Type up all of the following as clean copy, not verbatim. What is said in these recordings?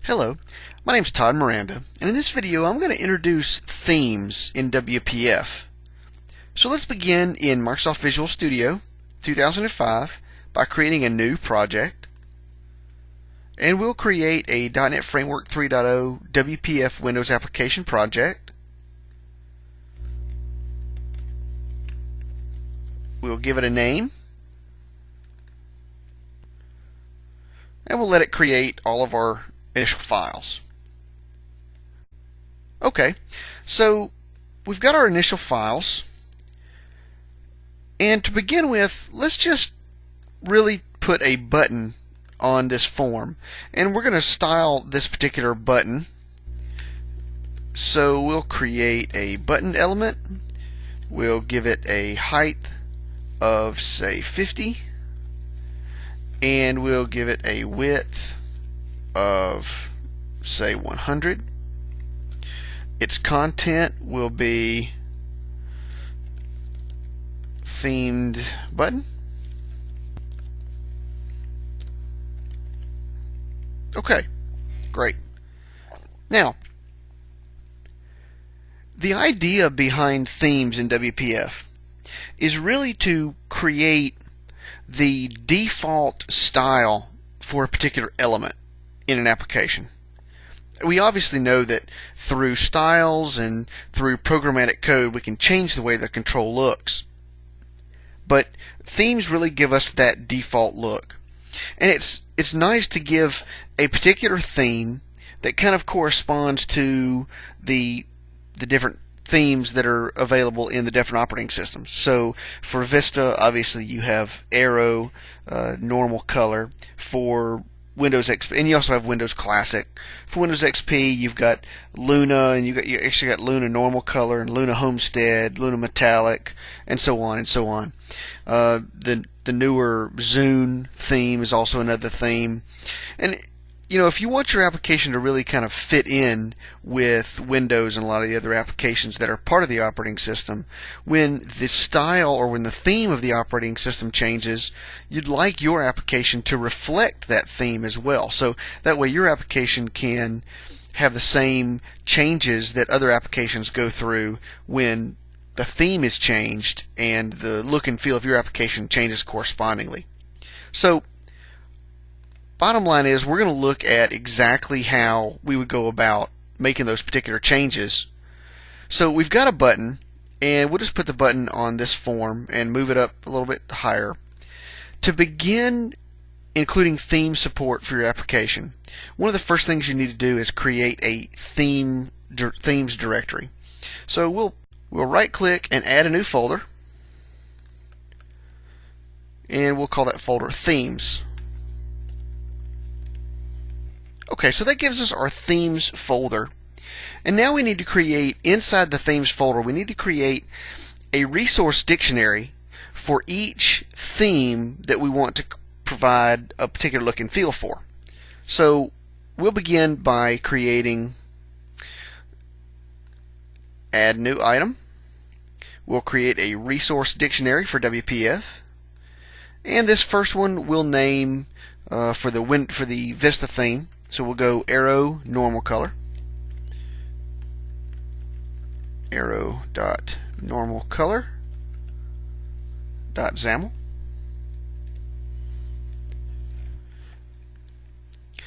Hello, my name is Todd Miranda, and in this video I'm going to introduce themes in WPF. So let's begin in Microsoft Visual Studio 2005 by creating a new project, and we'll create a .NET Framework 3.0 WPF Windows application project. We'll give it a name, and we'll let it create all of our initial files. Okay, so we've got our initial files, and to begin with, let's just really put a button on this form, and we're going to style this particular button. So we'll create a button element, we'll give it a height of say 50, and we'll give it a width of say 100. Its content will be themed button. Okay, great. Now, the idea behind themes in WPF is really to create the default style for a particular element in an application. We obviously know that through styles and through programmatic code we can change the way the control looks, but themes really give us that default look. And it's nice to give a particular theme that kind of corresponds to the different themes that are available in the different operating systems. So for Vista, obviously you have Arrow, normal color. For Windows XP, and you also have Windows Classic. For Windows XP, you've got Luna, and you actually got Luna normal color, and Luna Homestead, Luna Metallic, and so on and so on. The newer Zune theme is also another theme, and if you want your application to really kind of fit in with Windows and a lot of the other applications that are part of the operating system, when the style or when the theme of the operating system changes, you'd like your application to reflect that theme as well. So that way your application can have the same changes that other applications go through when the theme is changed and the look and feel of your application changes correspondingly. So bottom line is, we're going to look at exactly how we would go about making those particular changes. So we've got a button, and we'll just put the button on this form and move it up a little bit higher. To begin including theme support for your application, one of the first things you need to do is create a themes directory. So we'll right click and add a new folder, and we'll call that folder Themes. Okay, so that gives us our themes folder, and now we need to create, inside the themes folder, we need to create a resource dictionary for each theme that we want to provide a particular look and feel for. So we'll begin by creating add new item. We'll create a resource dictionary for WPF, and this first one we'll name for the Vista theme. So we'll go Arrow normal color, arrow dot normal color dot XAML.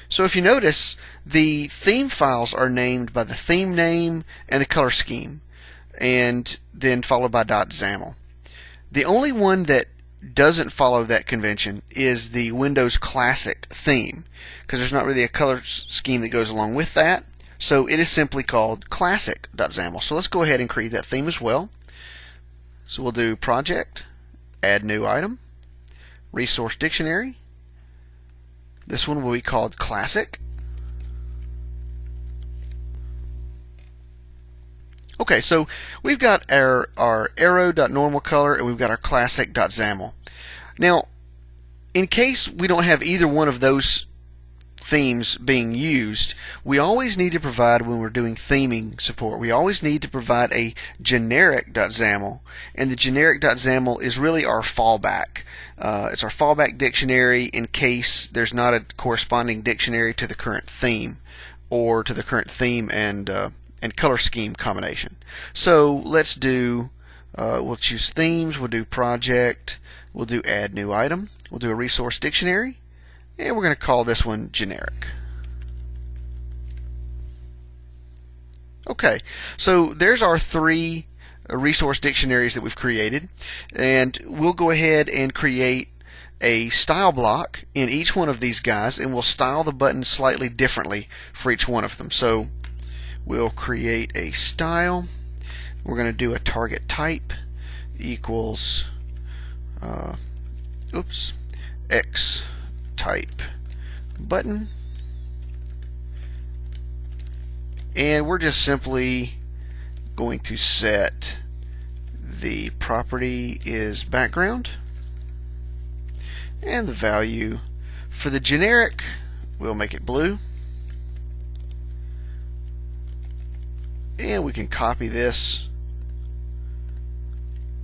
So if you notice, the theme files are named by the theme name and the color scheme, and then followed by .xaml. The only one that doesn't follow that convention is the Windows Classic theme, because there's not really a color scheme that goes along with that. So it is simply called classic.xaml. So let's go ahead and create that theme as well. So we'll do project, add new item, resource dictionary. This one will be called classic. Okay, so we've got our arrow.normalcolor and we've got our classic.xaml. Now, in case we don't have either one of those themes being used, we always need to provide, when we're doing theming support, we always need to provide a generic.xaml, and the generic.xaml is really our fallback. It's our fallback dictionary in case there's not a corresponding dictionary to the current theme or to the current theme and color scheme combination. So let's do, we'll choose themes, we'll do project, we'll do add new item, we'll do a resource dictionary, and we're going to call this one generic. Okay, so there's our three resource dictionaries that we've created, and we'll go ahead and create a style block in each one of these guys, and we'll style the buttons slightly differently for each one of them. So we'll create a style. We're going to do a target type equals X type button, and we're just simply going to set the property is background, and the value for the generic, we'll make it blue, and we can copy this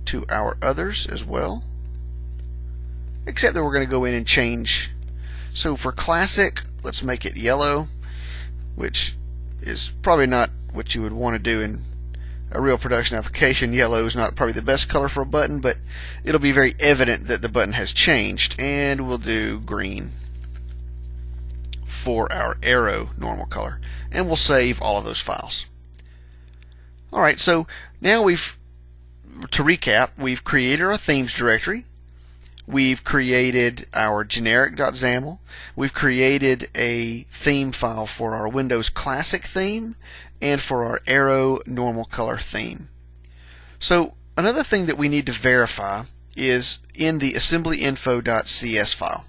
to our others as well, except that we're going to go in and change. So for classic, let's make it yellow, which is probably not what you would want to do in a real production application. Yellow is not probably the best color for a button, but it'll be very evident that the button has changed. And we'll do green for our arrow normal color, and we'll save all of those files. Alright, so now to recap, we've created our themes directory, we've created our generic.xaml, we've created a theme file for our Windows Classic theme, and for our arrow normal color theme. So another thing that we need to verify is in the assemblyinfo.cs file.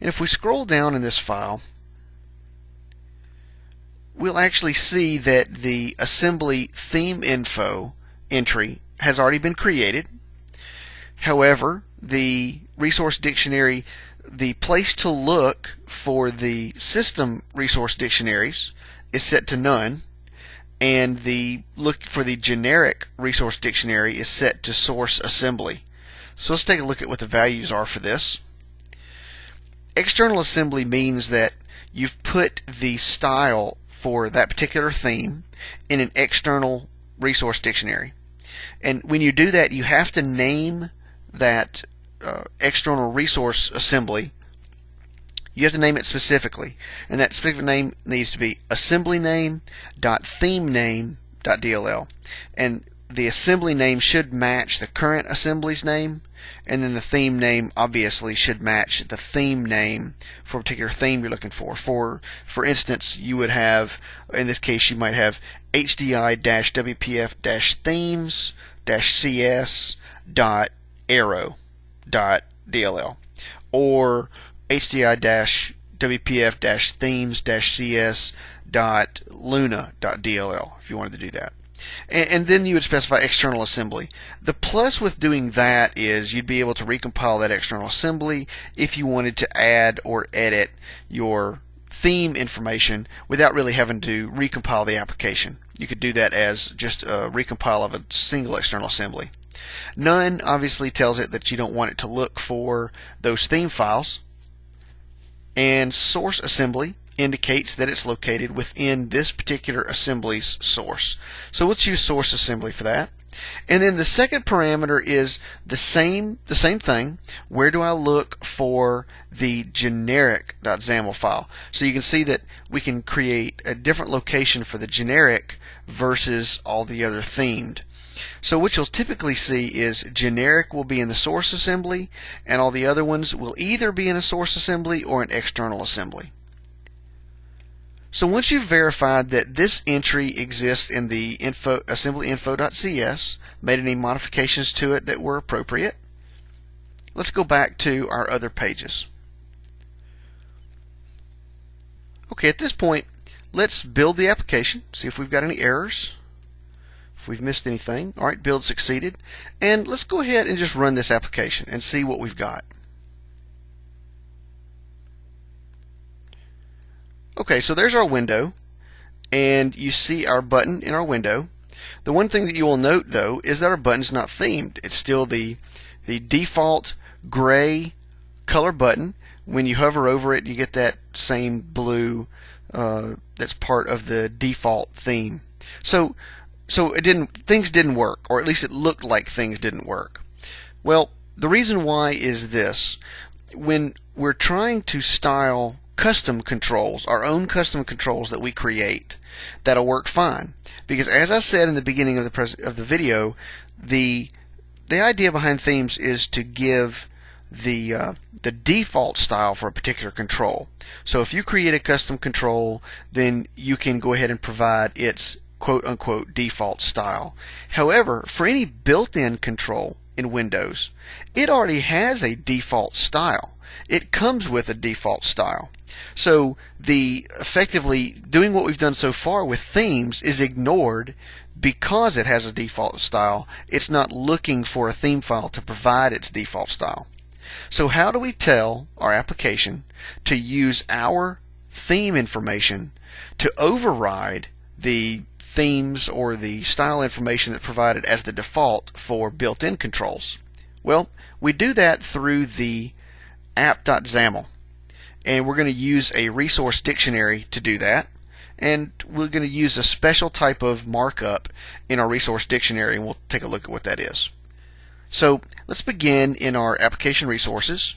And if we scroll down in this file, we'll actually see that the assembly theme info entry has already been created. However, the resource dictionary, the place to look for the system resource dictionaries is set to none, and the look for the generic resource dictionary is set to source assembly. So let's take a look at what the values are for this. External assembly means that you've put the style for that particular theme in an external resource dictionary, and when you do that, you have to name that external resource assembly. You have to name it specifically, and that specific name needs to be assembly_name.themename.dll, and the assembly name should match the current assembly's name, and then the theme name obviously should match the theme name for a particular theme you're looking for. For instance, you would have, in this case, you might have HDI-WPF-themes-cs.arrow.dll, or HDI-WPF-themes-cs.luna.dll if you wanted to do that. And then you would specify external assembly. The plus with doing that is you'd be able to recompile that external assembly if you wanted to add or edit your theme information without really having to recompile the application. You could do that as just a recompile of a single external assembly. None obviously tells it that you don't want it to look for those theme files, and source assembly indicates that it's located within this particular assembly's source. So let's use source assembly for that. And then the second parameter is the same thing. Where do I look for the generic.xaml file? So you can see that we can create a different location for the generic versus all the other themed. So what you'll typically see is generic will be in the source assembly, and all the other ones will either be in a source assembly or an external assembly. So once you've verified that this entry exists in the assemblyinfo.cs, made any modifications to it that were appropriate, let's go back to our other pages. Okay, at this point, let's build the application, see if we've got any errors, if we've missed anything. Alright, build succeeded. And let's go ahead and just run this application and see what we've got. Okay, so there's our window, and you see our button in our window. The one thing that you will note, though, is that our button's not themed. It's still the default gray color button. When you hover over it, you get that same blue that's part of the default theme. So things didn't work, or at least it looked like things didn't work. Well, the reason why is this. When we're trying to style custom controls, our own custom controls that we create, that'll work fine. Because as I said in the beginning of the video, the idea behind themes is to give the default style for a particular control. So if you create a custom control, then you can go ahead and provide its quote-unquote default style. However, for any built-in control in Windows, it already has a default style. It comes with a default style. So effectively doing what we've done so far with themes is ignored because it has a default style. It's not looking for a theme file to provide its default style. So how do we tell our application to use our theme information to override the themes or the style information that's provided as the default for built-in controls? Well, we do that through the app.xaml, and we're going to use a resource dictionary to do that, and we're going to use a special type of markup in our resource dictionary, and we'll take a look at what that is. So let's begin in our application resources,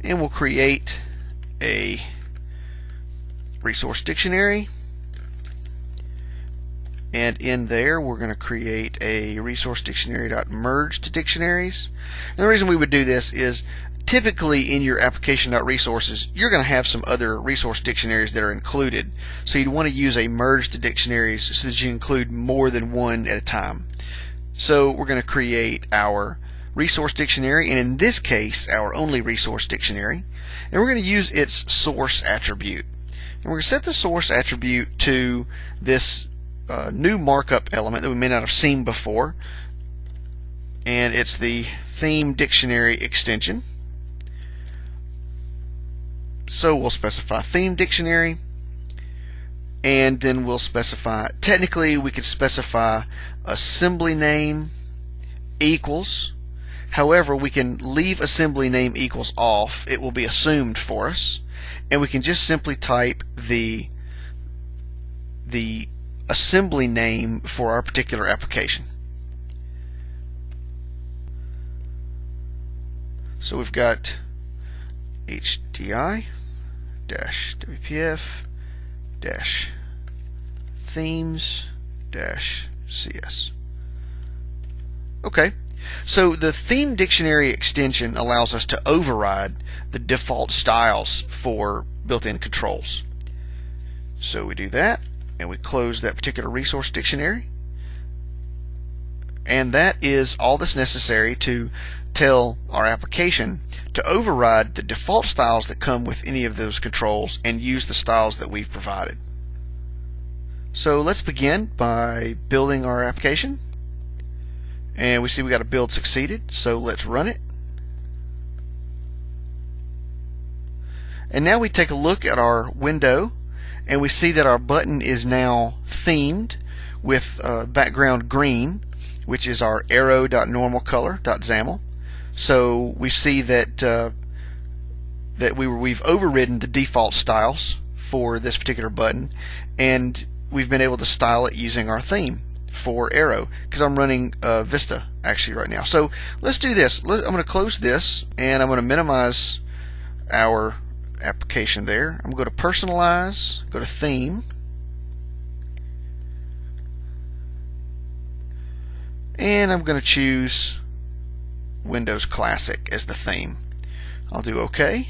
and we'll create a resource dictionary. And in there, we're going to create a resource dictionary.merge to dictionaries. And the reason we would do this is typically in your application.resources, you're going to have some other resource dictionaries that are included. So you'd want to use a merge to dictionaries so that you include more than one at a time. So we're going to create our resource dictionary, and in this case, our only resource dictionary. And we're going to use its source attribute. And we're going to set the source attribute to this new markup element that we may not have seen before, and it's the theme dictionary extension. So we'll specify theme dictionary, and then we'll specify, technically we could specify assembly name equals. However, we can leave assembly name equals off. It will be assumed for us, and we can just simply type the assembly name for our particular application. So we've got HDI-WPF-themes-CS. Okay, so the theme dictionary extension allows us to override the default styles for built-in controls. So we do that, and we close that particular resource dictionary, and that is all that's necessary to tell our application to override the default styles that come with any of those controls and use the styles that we've provided. So let's begin by building our application, and we see we got a build succeeded, so let's run it. And now we take a look at our window, and we see that our button is now themed with background green, which is our arrow.normalcolor.xaml. So we see that we've overridden the default styles for this particular button, and we've been able to style it using our theme for arrow, because I'm running Vista actually right now. So let's do this. I'm going to close this, and I'm going to minimize our application there. I'm going to go to personalize, go to theme, and I'm going to choose Windows Classic as the theme. I'll do OK.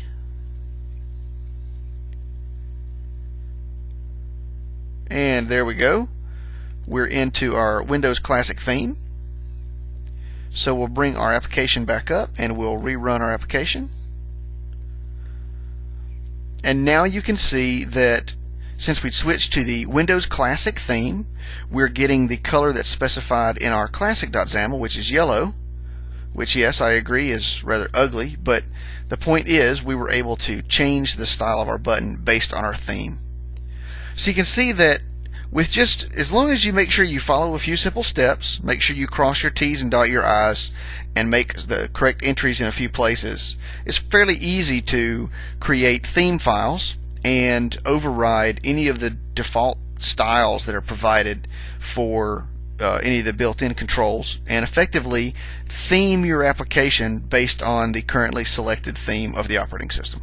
And there we go. We're into our Windows Classic theme. So we'll bring our application back up, and we'll rerun our application. And now you can see that since we switched to the Windows Classic theme, we're getting the color that's specified in our classic.xaml, which is yellow, which, yes, I agree is rather ugly, but the point is we were able to change the style of our button based on our theme. So you can see that with just as long as you make sure you follow a few simple steps, make sure you cross your T's and dot your I's, and make the correct entries in a few places, it's fairly easy to create theme files and override any of the default styles that are provided for any of the built-in controls, and effectively theme your application based on the currently selected theme of the operating system.